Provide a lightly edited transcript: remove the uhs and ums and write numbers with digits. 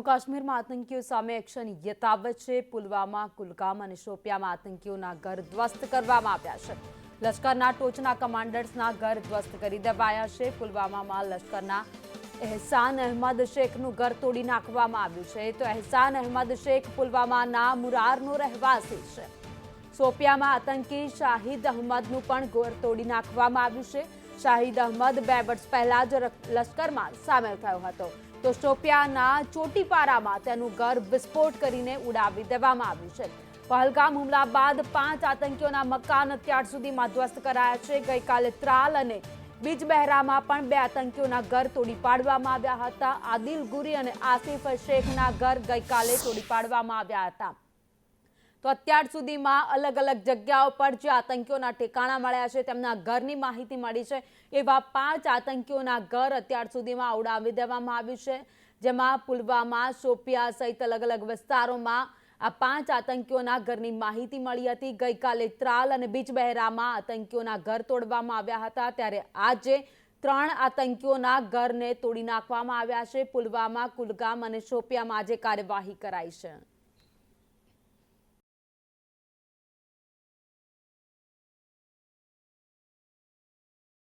કાશ્મીરમાં આતંકીઓ સામે એક્શન યથાવત છે। પુલવામા, કુલગામ અને શોપિયામાં આતંકીઓના ઘર ધ્વસ્ત કરવામાં આવ્યા છે। લશ્કરના ટોચના કમાન્ડર્સના ઘર ધ્વસ્ત કરી દેવાયા છે। પુલવામામાં લશ્કરના એહસાન અહેમદ શેખનું ઘર તોડી નાખવામાં આવ્યું છે। તો એહસાન અહેમદ શેખ પુલવામાના મુરારનો રહેવાસી છે। શોપિયામાં આતંકી શાહિદ અહમદનું પણ ઘર તોડી નાખવામાં આવ્યું છે। શાહિદ અહમદ 2 વર્ષ પહેલા જ લશ્કરમાં સામેલ થયો હતો। તો શોપિયાના ચોટીપારામાં તેનું ઘર વિસ્ફોટ કરીને ઉડાવી દેવામાં આવ્યું છે। પહલગામ હુમલા બાદ 5 આતંકીઓના મકાન અત્યાર સુધીમાં ધ્વસ્ત કરાયા છે। ગઈકાલે ત્રાલ અને બીજબહેરામાં પણ 2 આતંકીઓના ઘર તોડી પાડવામાં આવ્યા હતા। આદિલ ગુરી અને આસિફ શેખના ઘર ગઈકાલે તોડી પાડવામાં આવ્યા હતા। તો અત્યાર સુધીમાં અલગ અલગ જગ્યાઓ પર જે આતંકીઓના ઠેકાણા મળ્યા છે તેમના ઘરની માહિતી મળી છે। એવા 5 આતંકીઓના ઘર અત્યાર સુધીમાં ઉડાવી દેવામાં આવ્યું છે, જેમાં પુલવામા, શોપિયા સહિત અલગ અલગ વિસ્તારોમાં આ 5 આતંકીઓના ઘરની માહિતી મળી હતી। ગઈકાલે ત્રાલ અને બીજબહેરામાં આતંકીઓના ઘર તોડવામાં આવ્યા હતા, ત્યારે આજે 3 આતંકીઓના ઘરને તોડી નાખવામાં આવ્યા છે। પુલવામા, કુલગામ અને શોપિયામાં આજે કાર્યવાહી કરાઈ છે।